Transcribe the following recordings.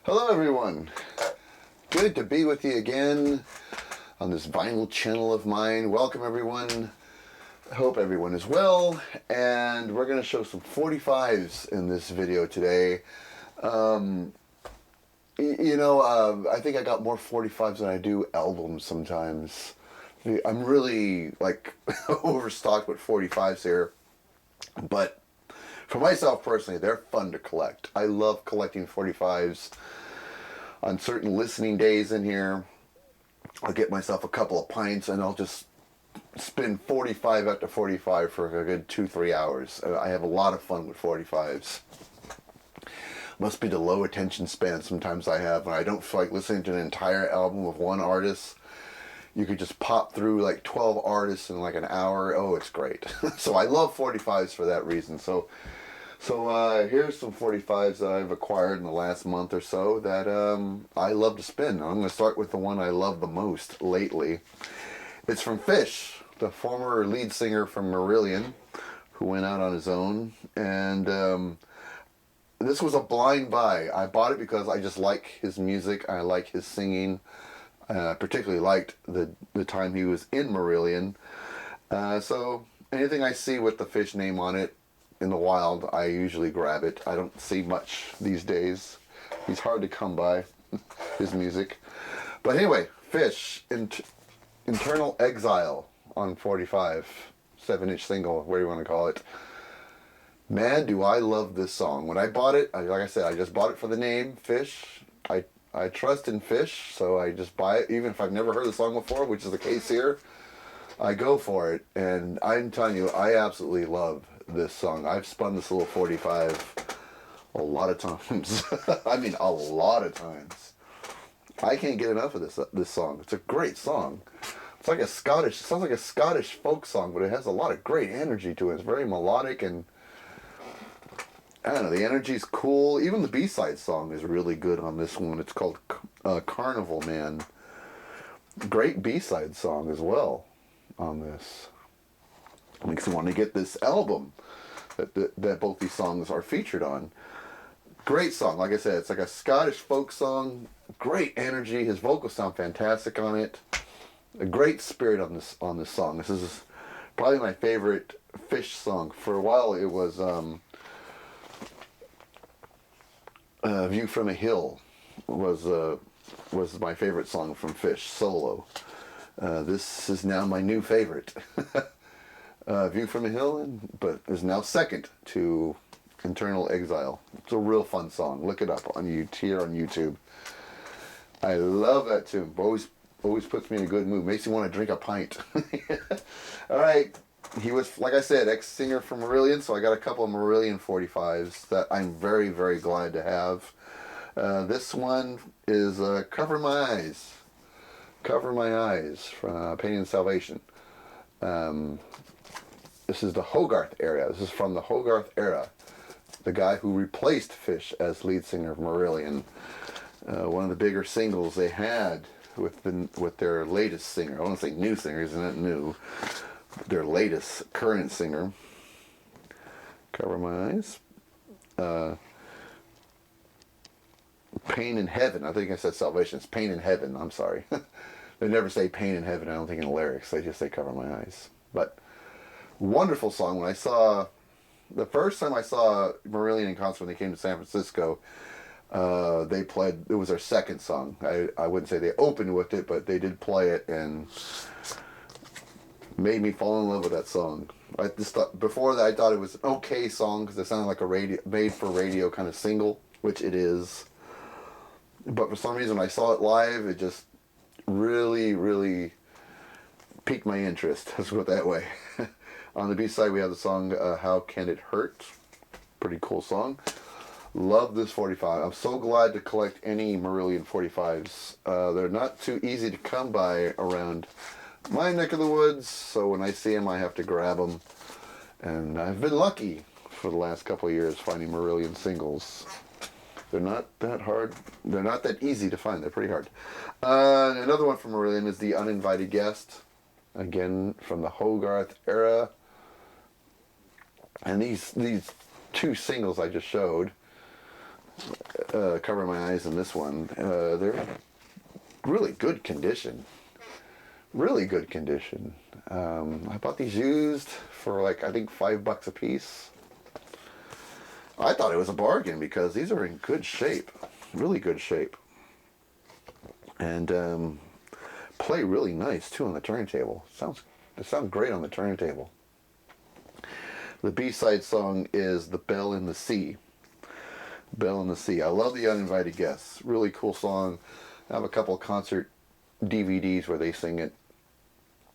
Hello everyone, good to be with you again on this vinyl channel of mine. Welcome everyone, I hope everyone is well, and we're going to show some 45s in this video today. I think I got more 45s than I do albums sometimes. I'm really like overstocked with 45s here, but for myself personally, they're fun to collect. I love collecting 45s. On certain listening days in here, I'll get myself a couple of pints and I'll just spin 45 after 45 for a good 2-3 hours. I have a lot of fun with 45s. Must be the low attention span sometimes I have when I don't feel like listening to an entire album of one artist. You could just pop through like 12 artists in like an hour. Oh, it's great. So I love 45s for that reason. So here's some 45s that I've acquired in the last month or so that I love to spin. I'm going to start with the one I love the most lately. It's from Fish, the former lead singer from Marillion, who went out on his own. And this was a blind buy. I bought it because I just like his music. I like his singing. I particularly liked the time he was in Marillion. So anything I see with the Fish name on it, in the wild, I usually grab it. I don't see much these days. He's hard to come by, his music. But anyway, Fish, Internal Exile on 45, 7-inch single, whatever you want to call it. Man, do I love this song. When I bought it, like I said, I just bought it for the name, Fish. I trust in Fish, so I just buy it, even if I've never heard the song before, which is the case here. I go for it, and I'm telling you, I absolutely love this song. I've spun this little 45 a lot of times. I mean, a lot of times. I can't get enough of this song. It's a great song. It's like it sounds like a Scottish folk song, but it has a lot of great energy to it. It's very melodic, and I don't know, the energy's cool. Even the B-side song is really good on this one. It's called Carnival Man. Great B-side song as well on this. Makes me want to get this album that both these songs are featured on. Great song. Like I said, it's like a Scottish folk song. Great energy. His vocals sound fantastic on it. A great spirit on this song. This is probably my favorite Fish song. For a while it was View from a Hill was my favorite song from Fish solo. This is now my new favorite. View from a Hill, but is now second to Internal Exile. It's a real fun song. Look it up here on YouTube. I love that tune. Always puts me in a good mood. Makes me want to drink a pint. All right. He was, like I said, ex-singer from Marillion, so I got a couple of Marillion 45s that I'm very, very glad to have. This one is Cover My Eyes. Cover My Eyes from Pain and Salvation. This is the Hogarth era. This is from the Hogarth era. The guy who replaced Fish as lead singer of Marillion. One of the bigger singles they had with their latest singer. I want to say new singer, isn't it new? Their latest current singer. Cover My Eyes. Pain in Heaven. I think I said Salvation. It's Pain in Heaven. I'm sorry. They never say Pain in Heaven, I don't think, in the lyrics. They just say Cover My Eyes. But wonderful song. The first time I saw Marillion in concert when they came to San Francisco, they played, it was their second song. I wouldn't say they opened with it, but they did play it and made me fall in love with that song. Before that, I thought it was an okay song because it sounded like a made for radio kind of single, which it is. But for some reason, when I saw it live, it just really, really piqued my interest. Let's put it that way. On the B-side, we have the song How Can It Hurt? Pretty cool song. Love this 45. I'm so glad to collect any Marillion 45s. They're not too easy to come by around my neck of the woods, so when I see them, I have to grab them. And I've been lucky for the last couple of years finding Marillion singles. They're not that hard. They're not that easy to find. They're pretty hard. Another one from Marillion is The Uninvited Guest. Again, from the Hogarth era. And these two singles I just showed, cover my eyes in this one. They're really good condition. Really good condition. I bought these used for like, I think $5 a piece. I thought it was a bargain because these are in good shape. Really good shape. And play really nice too on the turntable. They sound great on the turntable. The B-side song is The Bell in the Sea. Bell in the Sea. I love the Uninvited Guests. Really cool song. I have a couple of concert DVDs where they sing it.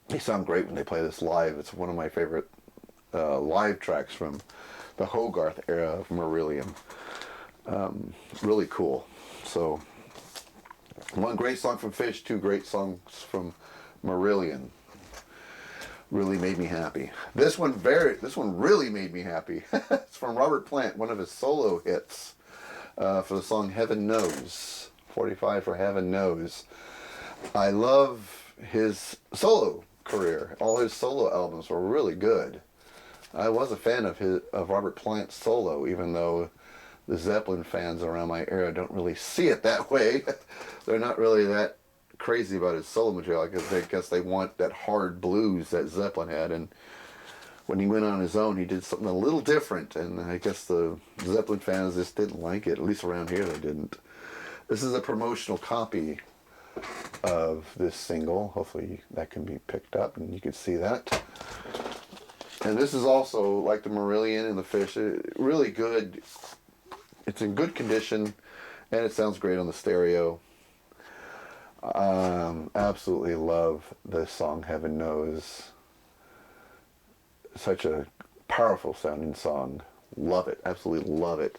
They sound great when they play this live. It's one of my favorite live tracks from the Hogarth era of Marillion. Really cool. So, one great song from Fish, two great songs from Marillion. Really made me happy. This one really made me happy. It's from Robert Plant, one of his solo hits for the song Heaven Knows. 45 for Heaven Knows. I love his solo career. All his solo albums were really good. I was a fan of Robert Plant's solo, even though the Zeppelin fans around my era don't really see it that way. They're not really that crazy about his solo material. I guess they want that hard blues that Zeppelin had, and when he went on his own, he did something a little different, and I guess the Zeppelin fans just didn't like it. At least around here they didn't. This is a promotional copy of this single. Hopefully that can be picked up and you can see that. And this is also like the Marillion and the Fish, really good. It's in good condition and it sounds great on the stereo. Absolutely love this song, Heaven Knows. Such a powerful sounding song. Love it, absolutely love it.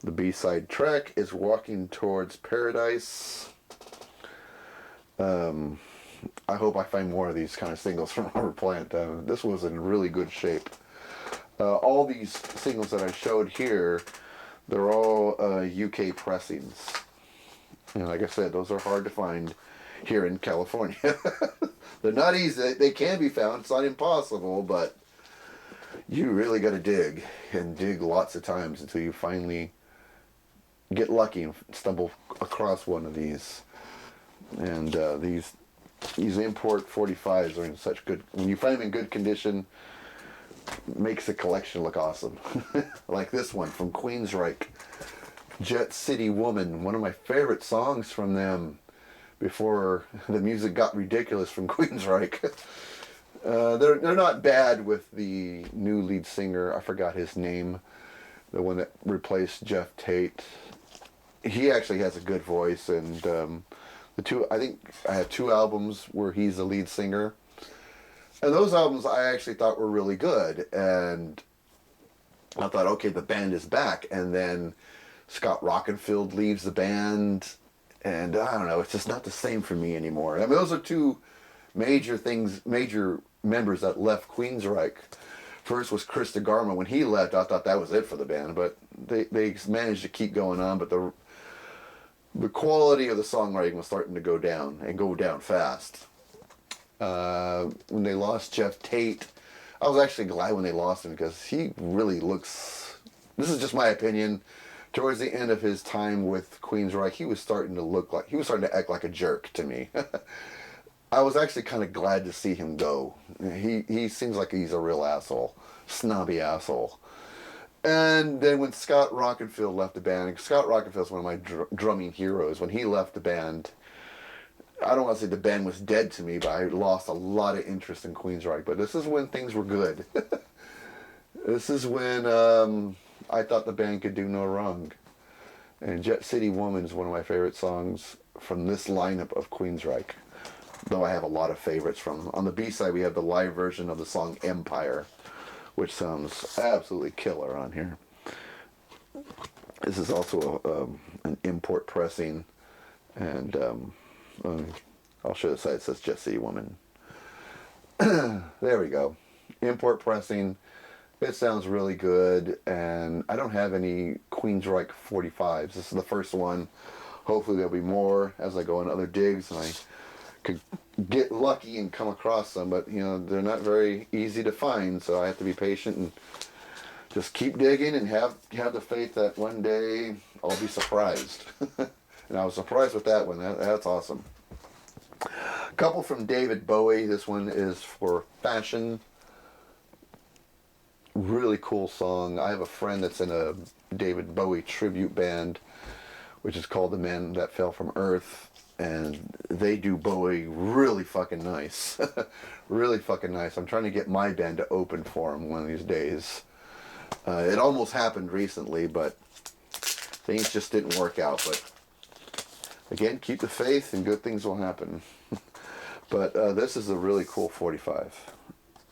The B-side track is Walking Towards Paradise. I hope I find more of these kind of singles from Robert Plant. This was in really good shape. All these singles that I showed here, they're all UK pressings. And like I said, those are hard to find here in California. They're not easy. They can be found. It's not impossible, but you really got to dig and dig lots of times until you finally get lucky and stumble across one of these. And these import 45s are in such good, when you find them in good condition, makes the collection look awesome. Like this one from Queensryche, Jet City Woman, one of my favorite songs from them before the music got ridiculous from Queensryche. They're not bad with the new lead singer. I forgot his name, the one that replaced Jeff Tate. He actually has a good voice, and I think I have 2 albums where he's the lead singer, and those albums I actually thought were really good. And I thought, okay, the band is back, and then Scott Rockenfield leaves the band, and I don't know, it's just not the same for me anymore. I mean, those are 2 major members that left Queensryche. First was Chris DeGarmo. When he left, I thought that was it for the band, but they managed to keep going on, but the quality of the songwriting was starting to go down, and go down fast. When they lost Jeff Tate, I was actually glad when they lost him, because he really looks, this is just my opinion, towards the end of his time with Queensryche, he was starting to act like a jerk to me. I was actually kind of glad to see him go. He seems like he's a real asshole, snobby asshole. And then when Scott Rockenfield left the band, Scott Rockenfield's one of my drumming heroes. When he left the band, I don't want to say the band was dead to me, but I lost a lot of interest in Queensryche. But this is when things were good. This is when I thought the band could do no wrong. And Jet City Woman is one of my favorite songs from this lineup of Queensryche. Though I have a lot of favorites from. On the B-side, we have the live version of the song Empire, which sounds absolutely killer on here. This is also an import pressing, and I'll show the side. It says Jet City Woman. There we go. Import pressing. It sounds really good, and I don't have any Queensryche 45s. This is the first one. Hopefully there'll be more as I go on other digs, and I could get lucky and come across them, but you know, they're not very easy to find, so I have to be patient and just keep digging and have the faith that one day I'll be surprised. And I was surprised with that one. That's awesome. A couple from David Bowie. This one is for Fashion. Really cool song. I have a friend that's in a David Bowie tribute band, which is called The Man That Fell from Earth. And they do Bowie really fucking nice. Really fucking nice. I'm trying to get my band to open for him one of these days. It almost happened recently, but things just didn't work out. But again, keep the faith and good things will happen. But this is a really cool 45.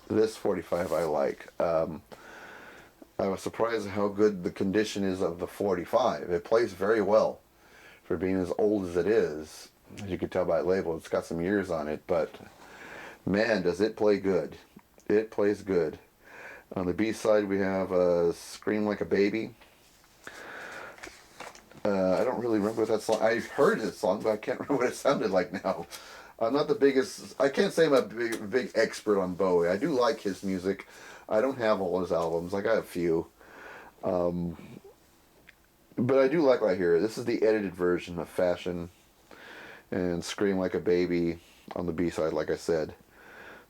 This 45 I like. I was surprised at how good the condition is of the 45. It plays very well for being as old as it is. As you can tell by the label, it's got some years on it, but man, does it play good. It plays good. On the B-side, we have Scream Like a Baby. I don't really remember what that song... I've heard this song, but I can't remember what it sounded like now. I'm not the biggest... I can't say I'm a big expert on Bowie. I do like his music. I don't have all his albums. I got a few. But I do like what I hear. This is the edited version of Fashion and Scream Like a Baby on the B-side, like I said.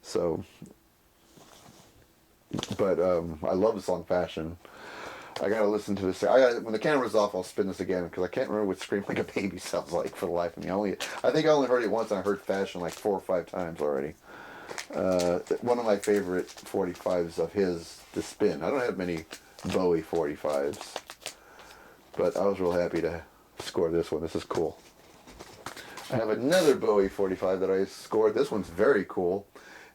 So... But I love the song Fashion. I gotta listen to this. When the camera's off, I'll spin this again because I can't remember what Scream Like a Baby sounds like for the life of me. I think I only heard it once, and I heard Fashion like 4 or 5 times already. One of my favorite 45s of his to spin. I don't have many Bowie 45s, but I was real happy to score this one. This is cool. I have another Bowie 45 that I scored. This one's very cool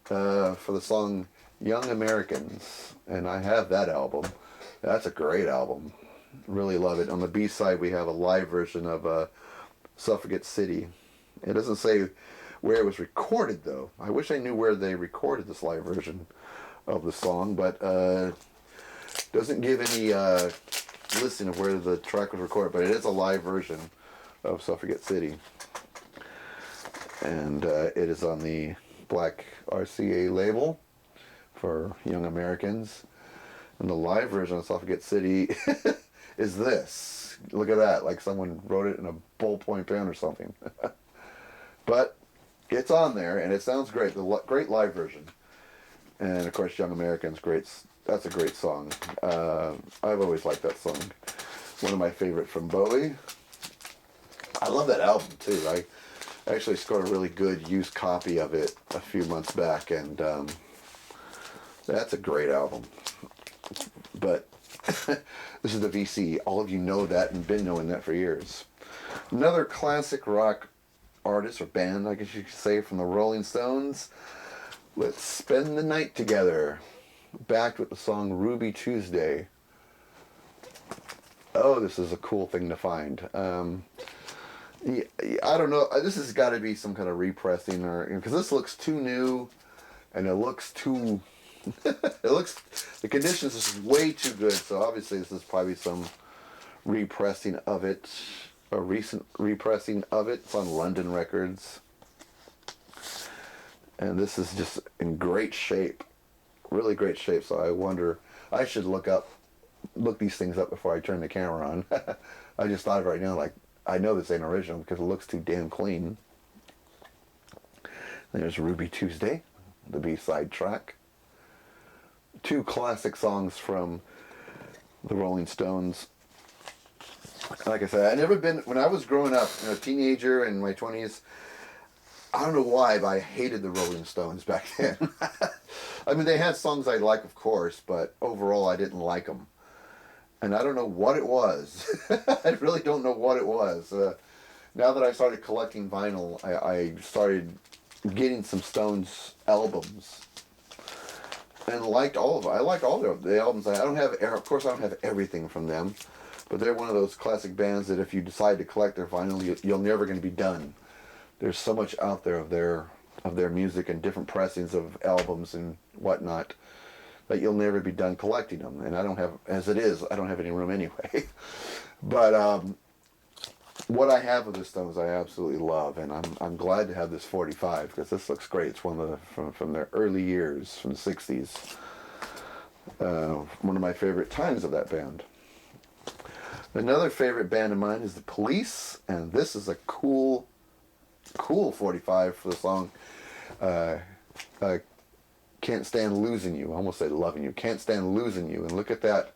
for the song Young Americans, and I have that album. That's a great album. Really love it. On the B-side, we have a live version of Suffragette City. It doesn't say where it was recorded, though. I wish I knew where they recorded this live version of the song, but doesn't give any listing of where the track was recorded, but it is a live version of Suffragette City. And it is on the Black RCA label for Young Americans. And the live version of Suffragette City is this. Look at that, like someone wrote it in a ballpoint pen or something. But it's on there, and it sounds great. Great live version. And of course, Young Americans, great. That's a great song. I've always liked that song. One of my favorite from Bowie. I love that album too. I actually scored a really good used copy of it a few months back, and that's a great album. But this is the VC. All of you know that and been knowing that for years. Another classic rock artist or band, I guess you could say, from the Rolling Stones. Let's Spend the Night Together. Backed with the song Ruby Tuesday. Oh, this is a cool thing to find. I don't know. This has got to be some kind of repressing, or because this looks too new, and it looks too. The conditions is way too good. So obviously, this is probably some repressing of it, a recent repressing of it. It's on London Records, and this is just in great shape, really great shape. So I wonder. I should look these things up before I turn the camera on. I just thought of it right now, like. I know this ain't original because it looks too damn clean. There's Ruby Tuesday, the B-side track. 2 classic songs from the Rolling Stones. Like I said, when I was growing up, a teenager in my 20s, I don't know why, but I hated the Rolling Stones back then. I mean, they had songs I like, of course, but overall I didn't like them. And I don't know what it was. I really don't know what it was. Now that I started collecting vinyl, I started getting some Stones albums. And liked all of them. I liked all the albums. I don't have, of course I don't have everything from them. But they're one of those classic bands that if you decide to collect their vinyl, you're never going to be done. There's so much out there of their music and different pressings of albums and whatnot, that you'll never be done collecting them. And I don't have, as it is, I don't have any room anyway. But what I have of the Stones I absolutely love, and I'm glad to have this 45 because this looks great. It's one of the from their early years, from the 60s. One of my favorite times of that band. Another favorite band of mine is the Police, and this is a cool 45 for the song uh, Can't Stand Losing You. I almost said Loving You. Can't Stand Losing You. And look at that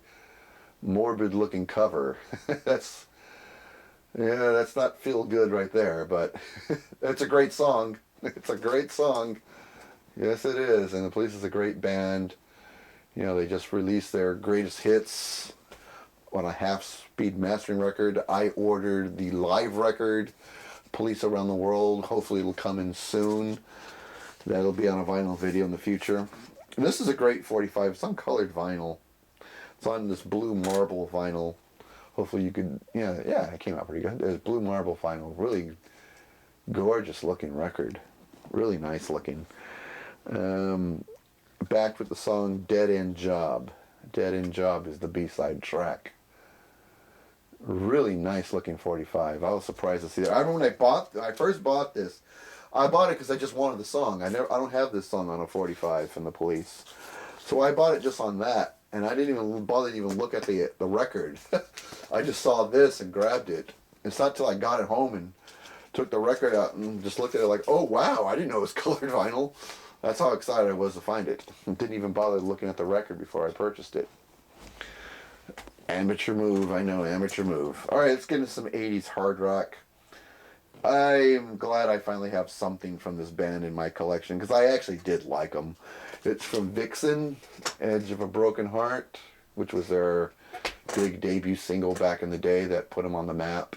morbid looking cover. that's not feel good right there, but it's a great song. It's a great song. Yes, it is. And the Police is a great band. You know, they just released their greatest hits on a half-speed mastering record. I ordered the live record, Police Around the World. Hopefully it'll come in soon. That'll be on a vinyl video in the future. And this is a great 45. It's on colored vinyl. It's on this blue marble vinyl. Hopefully you could, yeah, it came out pretty good. It's blue marble vinyl. Really gorgeous looking record. Really nice looking. Back with the song Dead End Job. Dead End Job is the B-side track. Really nice looking 45. I was surprised to see that. I remember when I first bought this, I bought it because I just wanted the song. I don't have this song on a 45 from the Police. So I bought it just on that, and I didn't even bother to even look at the record. I just saw this and grabbed it. It's not till I got it home and took the record out and just looked at it like, oh wow, I didn't know it was colored vinyl. That's how excited I was to find it. Didn't even bother looking at the record before I purchased it. Amateur move, I know, amateur move. Alright, let's get into some 80s hard rock. I'm glad I finally have something from this band in my collection, because I actually did like them. It's from Vixen, Edge of a Broken Heart, which was their big debut single back in the day that put them on the map.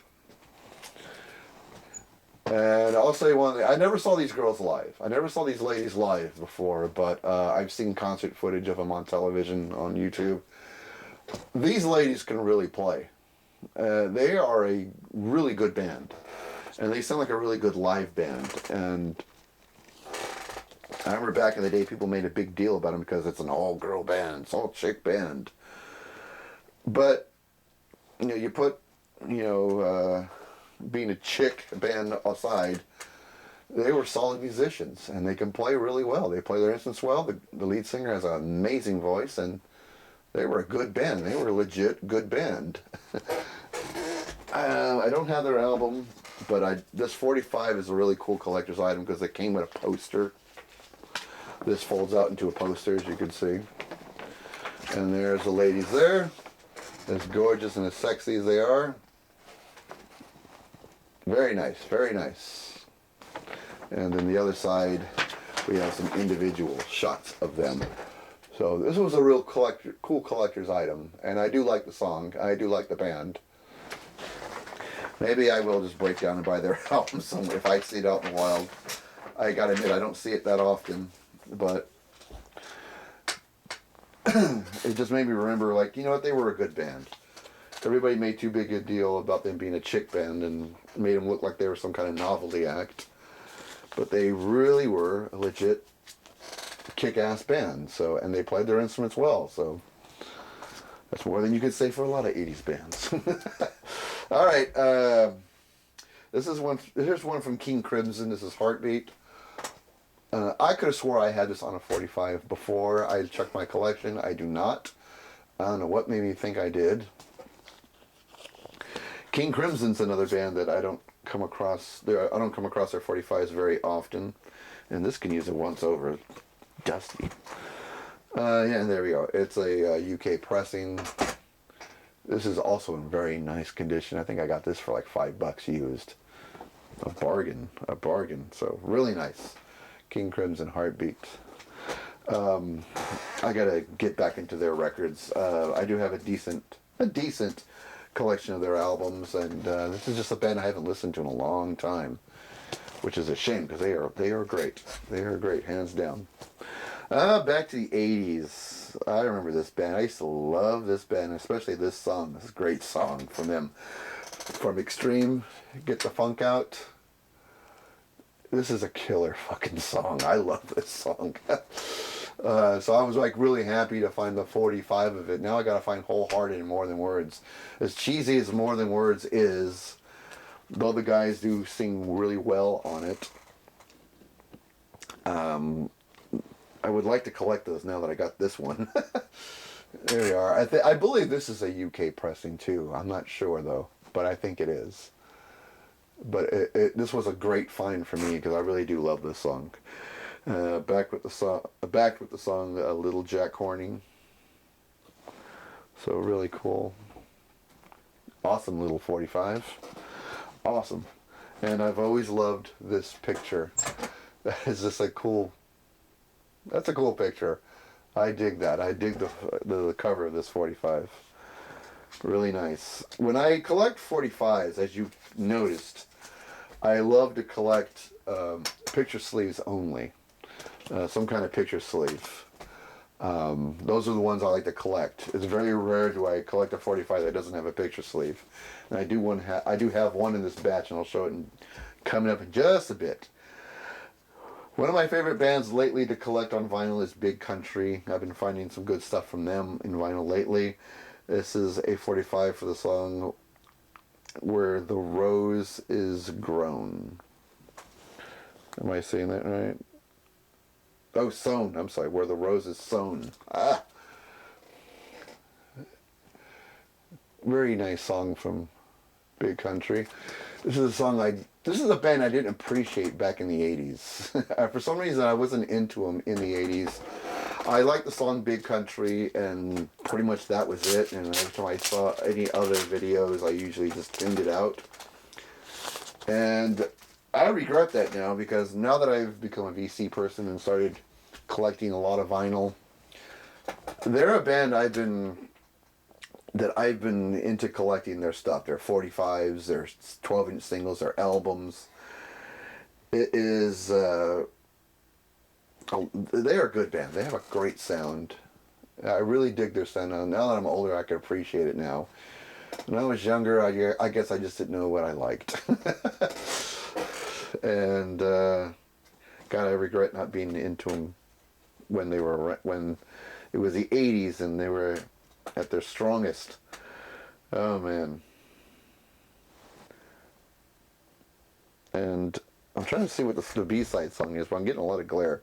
And I'll say one thing, I never saw these girls live. I never saw these ladies live before, but I've seen concert footage of them on television, on YouTube. These ladies can really play. They are a really good band. And they sound like a really good live band. And I remember back in the day, people made a big deal about them because it's an all-girl band. It's all-chick band. But, you know, you put, being a chick band aside, they were solid musicians. And they can play really well. They play their instruments well. The lead singer has an amazing voice. And they were a good band. They were a legit good band. I don't have their album, but this 45 is a really cool collector's item because it came with a poster. This folds out into a poster, as you can see. And there's the ladies there. As gorgeous and as sexy as they are. Very nice, very nice. And then the other side, we have some individual shots of them. So this was a real cool collector's item. And I do like the song. I do like the band. Maybe I will just break down and buy their album somewhere if I see it out in the wild. I gotta admit, I don't see it that often. But it just made me remember, like, you know what, they were a good band. Everybody made too big a deal about them being a chick band and made them look like they were some kind of novelty act. But they really were a legit kick-ass band. So, and they played their instruments well. So that's more than you could say for a lot of 80s bands. All right. Here's one from King Crimson. This is Heartbeat. I could have swore I had this on a 45 before I checked my collection. I do not. I don't know what made me think I did. King Crimson's another band that I don't come across. I don't come across their 45s very often, and this can use it once over. Dusty. Yeah, there we go. It's a UK pressing. This is also in very nice condition. I think I got this for like $5 used. A bargain. So really nice. King Crimson Heartbeat. I gotta get back into their records. I do have a decent collection of their albums, and this is just a band I haven't listened to in a long time, which is a shame because they are great. They are great, hands down. Back to the 80s. I remember this band. I used to love this band, especially this song. This is a great song from them. From Extreme, Get the Funk Out. This is a killer fucking song. I love this song. So I was like really happy to find the 45 of it. Now I gotta find Wholehearted and More Than Words. As cheesy as More Than Words is, though the guys do sing really well on it, I would like to collect those now that I got this one. There we are. I believe this is a UK pressing too. I'm not sure though, but I think it is. But this was a great find for me because I really do love this song. Back with the song, Little Jack Horning. So really cool. Awesome little 45. Awesome. And I've always loved this picture. That is just a cool. That's a cool picture. I dig that. I dig the cover of this 45. Really nice. When I collect 45s, as you've noticed, I love to collect picture sleeves only. Some kind of picture sleeve. Those are the ones I like to collect. It's very rare do I collect a 45 that doesn't have a picture sleeve. And I do have one in this batch, and I'll show it coming up in just a bit. One of my favorite bands lately to collect on vinyl is Big Country. I've been finding some good stuff from them in vinyl lately. This is a 45 for the song Where the Rose Is Grown. Am I saying that right? Oh, sown. I'm sorry. Where the Rose Is Sown. Ah. Very nice song from Big Country. This is a song this is a band I didn't appreciate back in the 80s. For some reason, I wasn't into them in the 80s. I liked the song Big Country, and pretty much that was it. And every time I saw any other videos, I usually just tuned it out. And I regret that now, because now that I've become a VC person and started collecting a lot of vinyl, they're a band I've been into collecting their stuff, their 45s, their 12-inch singles, their albums. It is, they are a good band. They have a great sound. I really dig their sound. Now that I'm older, I can appreciate it now. When I was younger, I guess I just didn't know what I liked. And, God, I regret not being into them when it was the 80s and they were at their strongest. Oh man. And I'm trying to see what the B-side song is, but I'm getting a lot of glare.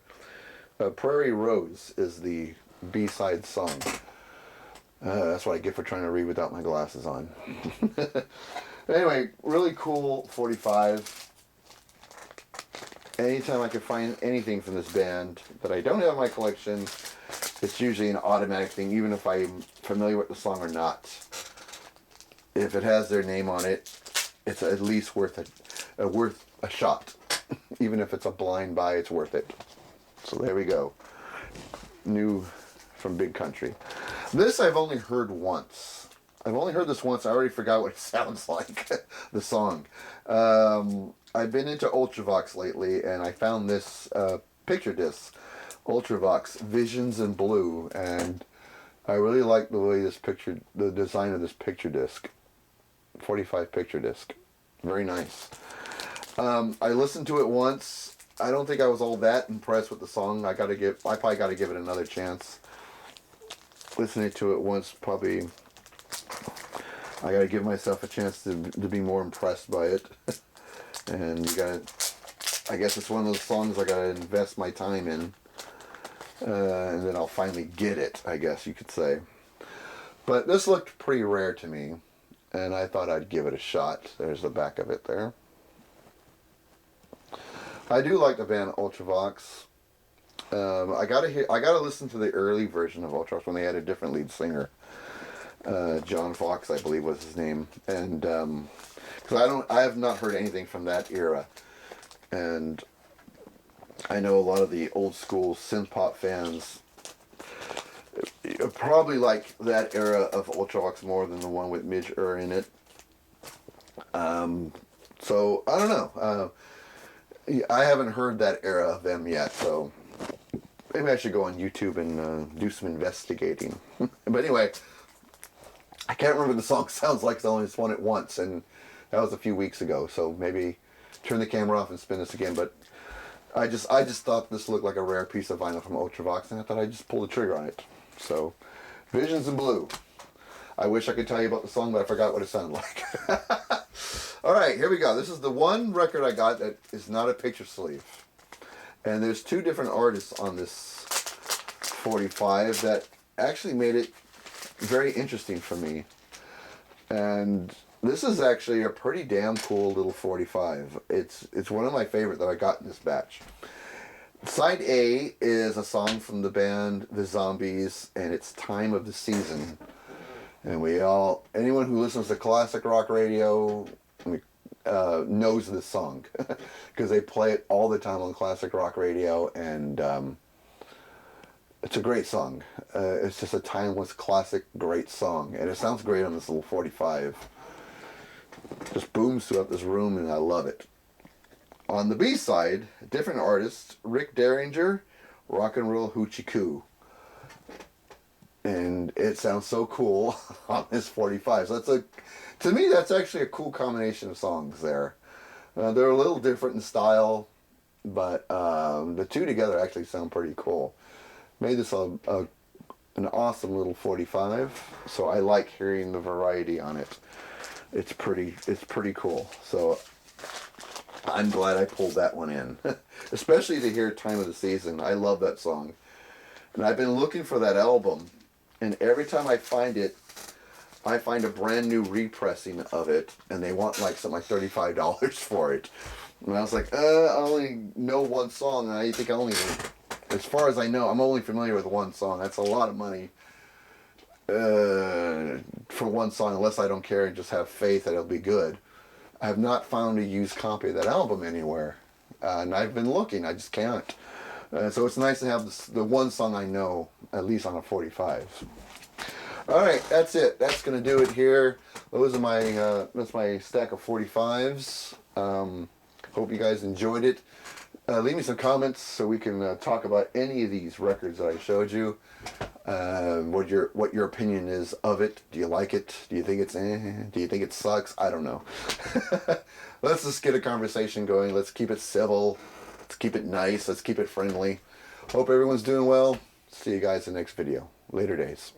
Prairie Rose is the B-side song. That's what I get for trying to read without my glasses on. Anyway, really cool 45. Anytime I can find anything from this band that I don't have in my collection, it's usually an automatic thing, even if I'm familiar with the song or not. If it has their name on it, it's at least worth a shot. Even if it's a blind buy, it's worth it. So there we go. New from Big Country. This I've only heard once. I've only heard this once. I already forgot what it sounds like, the song. I've been into Ultravox lately, and I found this picture disc. Ultravox Visions in Blue, and I really like the way the design of this picture disc, 45 picture disc, very nice. I listened to it once. I don't think I was all that impressed with the song. I probably got to give it another chance. Listening to it once, probably I got to give myself a chance to be more impressed by it. And I guess it's one of those songs I got to invest my time in. And then I'll finally get it, I guess you could say. But this looked pretty rare to me, and I thought I'd give it a shot. There's the back of it there. I do like the band Ultravox. I gotta listen to the early version of Ultravox when they had a different lead singer. John Fox, I believe, was his name, and because I have not heard anything from that era, and I know a lot of the old school synth pop fans probably like that era of Ultravox more than the one with Midge Ure in it. So I don't know. I haven't heard that era of them yet, so maybe I should go on YouTube and do some investigating. But anyway, I can't remember what the song sounds like, 'cause I only spun it once, and that was a few weeks ago. So maybe turn the camera off and spin this again. But I just thought this looked like a rare piece of vinyl from Ultravox, and I thought I'd just pull the trigger on it. So, Visions in Blue. I wish I could tell you about the song, but I forgot what it sounded like. All right, here we go. This is the one record I got that is not a picture sleeve. And there's two different artists on this 45 that actually made it very interesting for me. And this is actually a pretty damn cool little 45. It's one of my favorite that I got in this batch. Side A is a song from the band The Zombies, and it's Time of the Season. And anyone who listens to classic rock radio knows this song because they play it all the time on classic rock radio, and it's a great song. It's just a timeless, classic, great song, and it sounds great on this little 45. Just booms throughout this room, and I love it. On the B side, different artist, Rick Derringer, Rock and Roll Hoochie Coo. And it sounds so cool on this 45. So to me, that's actually a cool combination of songs there. They're a little different in style, but the two together actually sound pretty cool. Made this an awesome little 45, so I like hearing the variety on it. It's pretty cool. So I'm glad I pulled that one in, especially to hear Time of the Season. I love that song, and I've been looking for that album, and every time I find it, I find a brand new repressing of it, and they want like something like $35 for it. And I was like, I only know one song, and I think as far as I know, I'm only familiar with one song. That's a lot of money for one song, unless I don't care and just have faith that it'll be good. I have not found a used copy of that album anywhere, and I've been looking. I just can't. So it's nice to have the one song I know, at least on a 45. All right, that's it. That's gonna do it here. Those are that's my stack of 45s. Hope you guys enjoyed it. Leave me some comments so we can talk about any of these records that I showed you. What your opinion is of it. Do you like it? Do you think it's Do you think it sucks? I don't know. Let's just get a conversation going. Let's keep it civil. Let's keep it nice. Let's keep it friendly. Hope everyone's doing well. See you guys in the next video. Later days.